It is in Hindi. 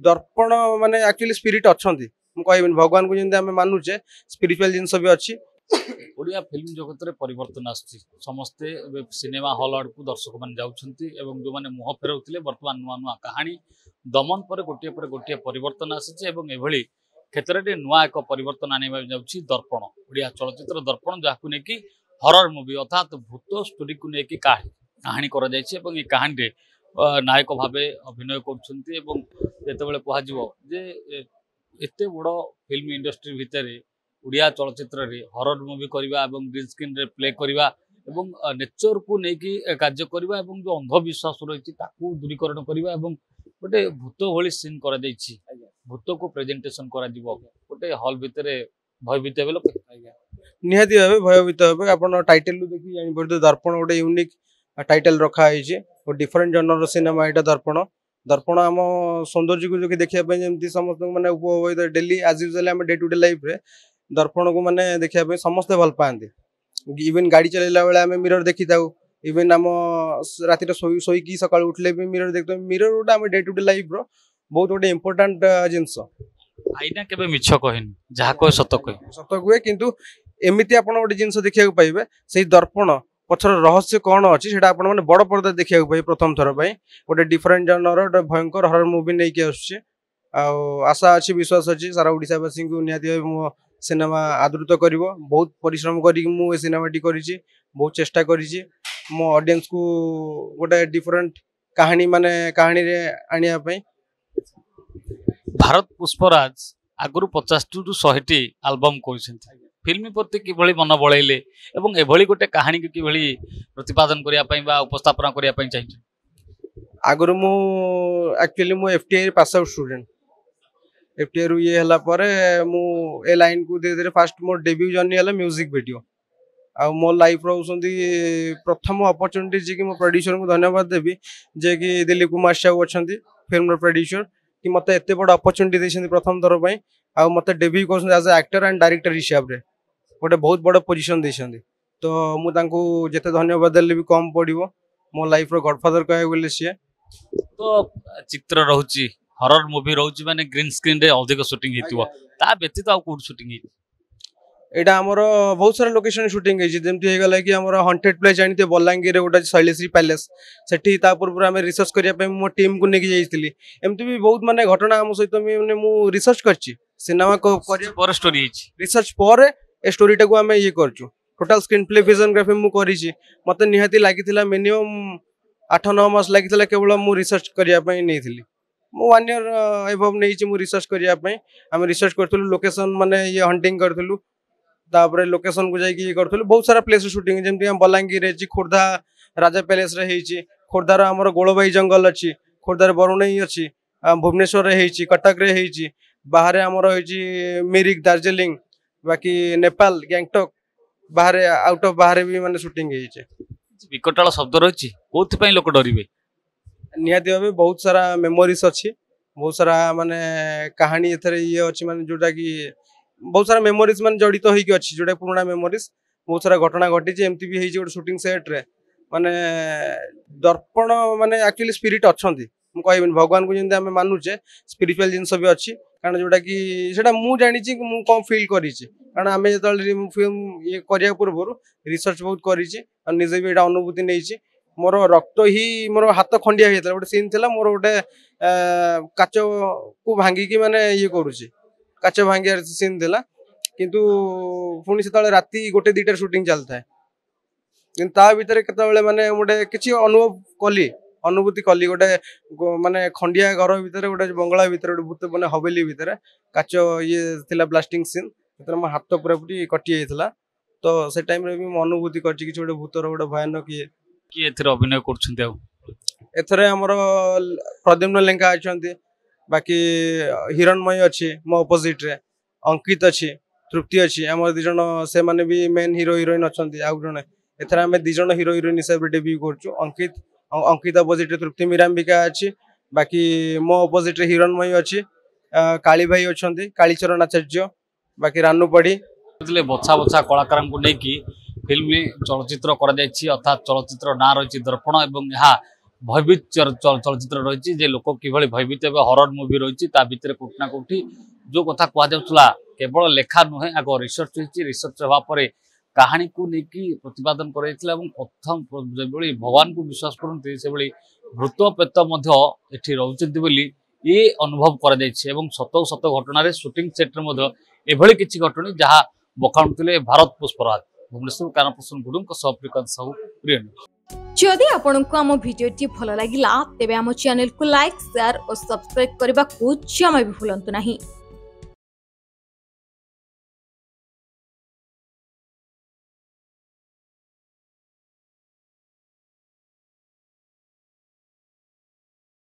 दर्पण माने एक्चुअली स्पिरिट अच्छी कहबी भगवान को जमी आम मानुचे स्पिरिचुअल जिनस भी अच्छी। ओडिया फिल्म जगत रे परिवर्तन आसछि समस्ते सिनेमा हॉल आड़ को दर्शक मान जाउछंती एवं जो माने मुह फेरउथिले वर्तमान नुआ नुआ कहानी दमन पर गोटे परिवर्तन आसछि एवं एभली क्षेत्र रे नुआ एक परिवर्तन आनिबा जाउछि दर्पण ओडिया चलचित्र दर्पण जाकु ने कि हॉरर मूवी अर्थात भूत स्टोरी को ने कि कहानी करा जायछि एवं ए कहानी रे नायक भाबे अभिनय करछंती एवं जेतेबेले कुहाजिवो जे एते बड़ फिल्म इंडस्ट्री भितरे ओडिया चलचित्र रे हॉरर मूवी करबा एवं ग्रीन स्क्रीन रे प्ले करबा एवं नेचर को नेकी कार्य करबा एवं जो अंधविश्वास रही ताकू दूरीकरण करबा एवं गोटे भूत भली सीन करा जायछि भूत को प्रेजेंटेशन करा दिबो गोटे हॉल भितरे भयभीत हेबे लोक निहाती भाबे भयभीत हेबे। आपण टाइटल लु देखि जानि पड़ते दर्पण गोटे यूनिक टाइटल रखा है और डिफरेंट जनर सिनेमा यहाँ दर्पण दर्पण आम सौंदर्य को जो देखा जमी समस्त मैंने उपभोग डेली आज यूजुअली आम डे टू डे लाइफ रे दर्पण को मैंने देखा समस्ते भल पाते। इवन गाड़ी चलैला बेले आम मिरर देखी था इवन आम राति शोकी सका उठले भी मिरर देखते मिरर गोटे आम डे टू डे लाइफ रो बहुत गोटे इंपोर्टाट जिनस। आईना केबे मिछ कहनी जहा कहे सत कहे किंतु एमती आप गोटे जिनस देखा पाइबे से दर्पण पछर रहस्य कौन अच्छी से मैंने बड़ पर्दा देखा पाए प्रथम थर पर गोटे डिफरेंट जनर गोटे भयंकर हरर मूवी नहीं कि आशा अच्छी विश्वास अच्छी सारा ओडिशावासी को निहाती मो सिनेमा आदृत कर बहुत परिश्रम कर सिनेमाटी करी बहुत चेष्टा करी मो ऑडियंस को गोटे डिफरेंट कहानी माने कहानी रे आनिया पई। भारत पुष्पराज आगुरु 50 टू 100 एल्बम कर फिल्म प्रति किभली मन बड़ाइले एवं एभली गोटे कहानी को किभली प्रतिपादन करिया पई बा उपस्थापना करिया पई चाहिए। आगुरु मु एक्चुअली मु FTI pass out student FTI रु ये हला परे मु ए लाइन को धीरे धीरे फास्ट मोर डेब्यू जर्नी हला म्यूजिक वीडियो आ मो लाइफ रोसंदी प्रथम अपॉर्चुनिटी जे कि मो प्रोड्यूसर को धन्यवाद देबी जे कि दिलीप कुमार साहू अछंती फिल्म प्रोड्यूसर कि मते एते बड़ अपॉर्चुनिटी देछंती प्रथम थर पई आ मते डेब्यू करछन एज एक्टर एंड डायरेक्टर हिसाब रे गोटे बहुत बड़ पोजीशन देछंती तो मु तांको जेते धन्यवाद देले भी कम पड़िबो मो लाइफ रो गॉडफादर कहे बोले सी तो चित्र रहउची हॉरर मूवी रहउची माने ग्रीन स्क्रीन रे अधिक शूटिंग हेतिबो ता व्यतीत आ कोड शूटिंग हे एटा हमर बहुत सारा लोकेशन शूटिंग हे जेमती हे गला कि हमर हॉन्टेड प्लेस जानते बलांगीर रे गोटा शैलेश्री पैलेस सेठी ता पूर्व हम रिसर्च करिया पे मो टीम को नेकी जाइतिली एमती भी बहुत माने घटना हम सहित माने मु रिसर्च करची सिनेमा को करिया पर स्टोरी हिची रिसर्च पर ए स्टोरीटा को हम ये करछु टोटल स्क्रीन प्ले विजनग्राफी मु करिछि मते निहाती लागितिला मिनिमम 8-9 मास लागितिला केवल मु रिसर्च करिया पे नेथिली मु 1 ईयर एबव नेछि मु रिसर्च करिया पे हम रिसर्च करथुलु लोकेशन माने ये हंटिंग करथुलु तापर लोकेशन को जाई कि करथुलु बहुत सारा प्लेस शूटिंग जेमती हम बलांगीर रे खोर्धा राजा पैलेस रे हेछि खोर्धार हमर गोलबाई जंगल अछि खोर्धार बरुणई अछि भुवनेश्वर रे हेछि कटक रे हेछि बाहर हमर हेछि मिरिक दार्जिलिंग बाकी नेपाल गैंगटॉक बाहर आउट ऑफ बाहर भी माने शूटिंग हेछि विकटाल शब्द रहिछि कोथि पई लोक डरिबे निहाती भाबे बहुत सारा मेमोरीज अछि बहुत सारा माने कहानी एथरे ये अछि माने जोटा कि बहुत सारा मेमोरीज मान जड़ित होई कि अछि जोटा पुराना मेमोरीज बहुत सारा घटना घटी जे एमती भी हेइ जे शूटिंग सेट रे माने दर्पण माने एक्चुअली स्पिरिट अछंती मु कहबी भगवान को जमी आम मानुचे स्पिरिचुअल जिनस भी अच्छी कारण जोटा कि सेटा मु जानि छि मु कम फील करी छि कारण आमे जतल फिल्म ये करिया पूर्व रिसर्च बहुत करी छि और निजे भी एटा अनुभूति नै छि मोर रक्त ही मोर हाथ खंडिया हेतला गोटे सीन थिला मोर गोटे काच को भांगी कि माने ये करूछि काच भांगियार सीन थिला किंतु पुणी से राति 1-2 शूटिंग चलता है किंतु ता भीतर केतबेले माने गोटे किछि अनुभव कली अनुभूति कली गोटे माने खंडिया घर भीतर गोटे बंगला भीतर गोटे भूत माने हवेली भीतर काच ये थिला ब्लास्टिंग सीन तरे मो हाथ पूरा पूरी कटि जाइथिला तो से टाइम रे भी मो अनुभूति करछि कि गोटे भूतर गोटे भयानक कि एथरे अभिनय करछन्ते आ एथरे हमर प्रद्युम्न लेंका अछन्ते बाकी हिरणमय अच्छी मो अपोजिट रे अंकित अच्छी तृप्ति अच्छी आम दी जन से माने भी मेन हीरो हिरोइन अच्छा आउ जड़े एथर आम दी जन हीरो हिरोइन हिसाब से डेब्यू करछु अंकित अंकित अपोजिट तृप्ति मीरांबिका अच्छी बाकी मो अपोजिट रे हिरणमय अच्छी काली भाई अच्छा कालीचरण आचार्य बाकी रानू पड़ी बछा बछा कलाकार को लेकिन फिल्म चलचित्र अर्थात चलचित्र ना रही दर्पण एवं यहाँ भयभीत चलचित्र रही जे लोक किभली भयभीत एवं हरर मुवी रही भितर कोठी ना कोठी जो कथा कहुला केवल लेखा नुहे आग रिसर्च होती रिसर्च हवा पर कहानी को लेकिन प्रतिपादन कराइଥିଲା ଏବଂ प्रथम जेभली भगवान को विश्वास करते से भूत प्रेत एठी रहउछन्ति बोली ये अनुभव करा जायछि एवं सत सत घटना रे शूटिंग सेट रे मध्य एभली किछि घटनी जहा बखाणुतिले भारत पुष्पराज भुवनेश्वर कानप्रसून गुडुंक सप्रिकन साहू प्रिय। जदि आपंक आम भिडी भल लगा तेब आम चैनल को लाइक शेयर और सब्सक्राइब करने को जमा भी भूलु नहीं।